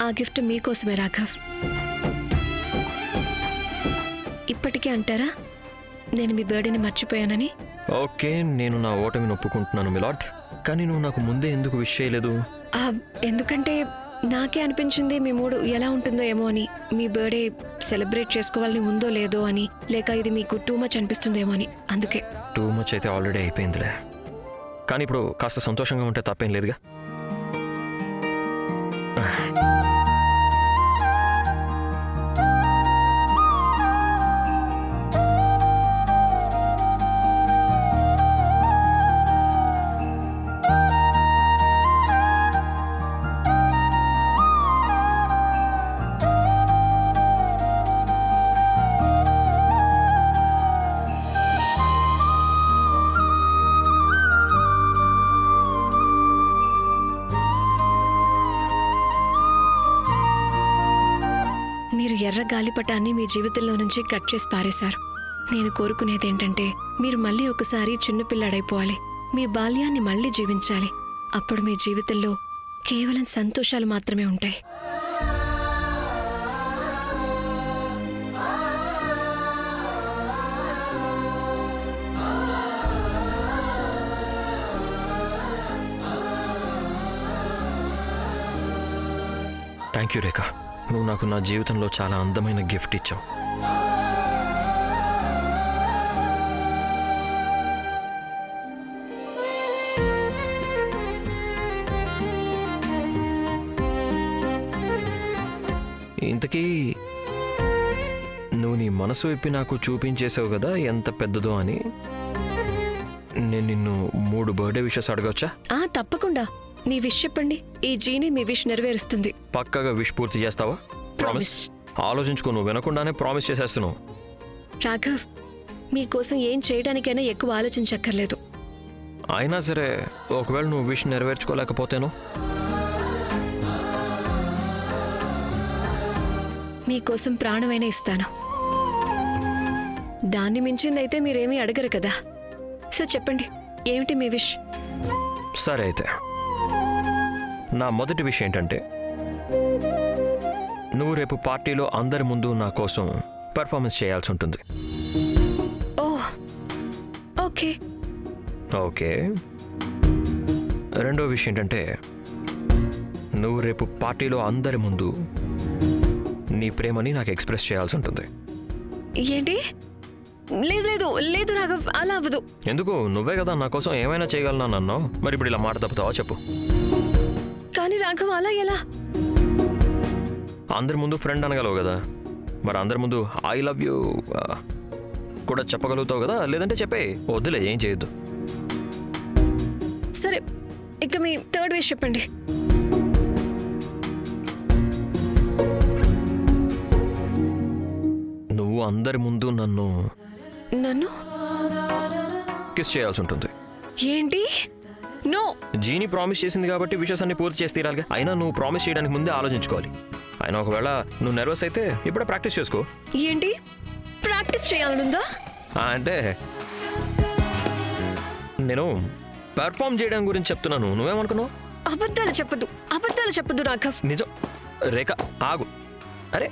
ఆ గిఫ్ట్ మీకోసమే రాఘవ్. ఇప్పటికీ అంటారా నేను మీ బర్త్డేని మర్చిపోయానని? ఓకే, నేను నా ఓటమిని ఒప్పుకుంటున్నాను మిలాడ్. కానీ నువ్వు నాకు ముందే ఎందుకు విష్ చేయలేదు? ఎందుకంటే నాకే అనిపించింది మీ మూడు ఎలా ఉంటుందో ఏమో అని. మీ బర్త్డే సెలబ్రేట్ చేసుకోవాలని ఉందో లేదో అని, లేక ఇది మీకు టూ మచ్ అనిపిస్తుందేమో అని. అందుకే. టూ మచ్ అయితే ఆల్రెడీ అయిపోయిందిలే. కానీ ఇప్పుడు కాస్త సంతోషంగా ఉంటే తప్పేం లేదుగా. మీరు ఎర్ర గాలిపటాన్ని మీ జీవితంలో నుంచి కట్ చేసి పారేశారు. నేను కోరుకునేది ఏంటంటే మీరు మళ్ళీ ఒకసారి చిన్నపిల్లాడైపోవాలి. మీ బాల్యాన్ని మళ్ళీ జీవించాలి. అప్పుడు మీ జీవితంలో కేవలం సంతోషాలు మాత్రమే ఉంటాయి. థ్యాంక్ యూ రేఖ. నువ్వు నాకు నా జీవితంలో చాలా అందమైన గిఫ్ట్ ఇచ్చావు. ఇంతకీ నువ్వు నీ మనసు విప్పి నాకు చూపించేసావు కదా ఎంత పెద్దదో అని. నేను నిన్ను 3 బర్త్డే విషెస్ అడగవచ్చా? తప్పకుండా. మీ విష్ చెప్పండి. ఈ జీని మీ విష్ నెరవేరుస్తుంది. పక్కగా విష్ పూర్తి చేస్తావా? ప్రామిస్. ఆలోచించుకో, నువ్వు వినకుండానే ప్రామిస్ చేసేస్తున్నావు. రాఘవ్, మీకోసం ఏం చేయడానికైనా ఎక్కువ ఆలోచించక్కర్లేదు. అయినా సరే, ఒకవేళ నువ్వు విష్ నెరవేర్చుకోలేకపోతేను? మీకోసం ప్రాణమైనా ఇస్తాను. దాన్ని మించిందైతే మీరేమీ అడగరు కదా. సో చెప్పండి, ఏమిటి మీ విష్? సరే అయితే, నా మొదటి విషయం ఏంటంటే నువ్వు రేపు పార్టీలో అందరి ముందు నా కోసం పెర్ఫార్మెన్స్ చేయాల్సి ఉంటుంది. Okay okay. రెండో విషయం ఏంటంటే నువ్వు రేపు పార్టీలో అందరి ముందు నీ ప్రేమని నాకు ఎక్స్ప్రెస్ చేయాల్సి ఉంటుంది. ఏంటి? లేదు లేదు లేదు రాఘవ్, అలా అవ్వదు. ఎందుకు? నువ్వే కదా నా కోసం ఏమైనా చేయగలనా అన్నావు. మరి ఇప్పుడు ఇలా మాట తప్పుతావా చెప్పు? కానీ రాఘవ్, అలా ఎలా? అందరి ముందు ఫ్రెండ్ అనగలవు కదా, మరి అందరి ముందు ఐ లవ్ యూ కూడా చెప్పగలుగుతావు కదా. లేదంటే చెప్పే, వద్దులే, ఏం చేయొద్దు. సరే, ఇక మీ థర్డ్ విష్ చెప్పండి. నువ్వు అందరి ముందు నన్ను కిస్ చేయాల్సి ఉంటుంది. ఏంటి? నో. జీని ప్రామిస్ చేసింది కాబట్టి విషెస్ అన్ని పూర్తి చేసి తీరాలిగా. అయినా నువ్వు ప్రామిస్ చేయడానికి ముందే ఆలోచించుకోవాలి. అయినా ఒకవేళ నువ్వు నర్వస్ అయితే ఇప్పుడే ప్రాక్టీస్ చేసుకో. ఏంటి? ప్రాక్టీస్ చేయాలనుందా? అంటే నేను పెర్ఫామ్ చేయడం గురించి చెప్తున్నాను. నువ్వేమనుకున్నావు? అబద్ధాలు చెప్పదు రాఘవ్. నిజం. రేఖ ఆగు. అరే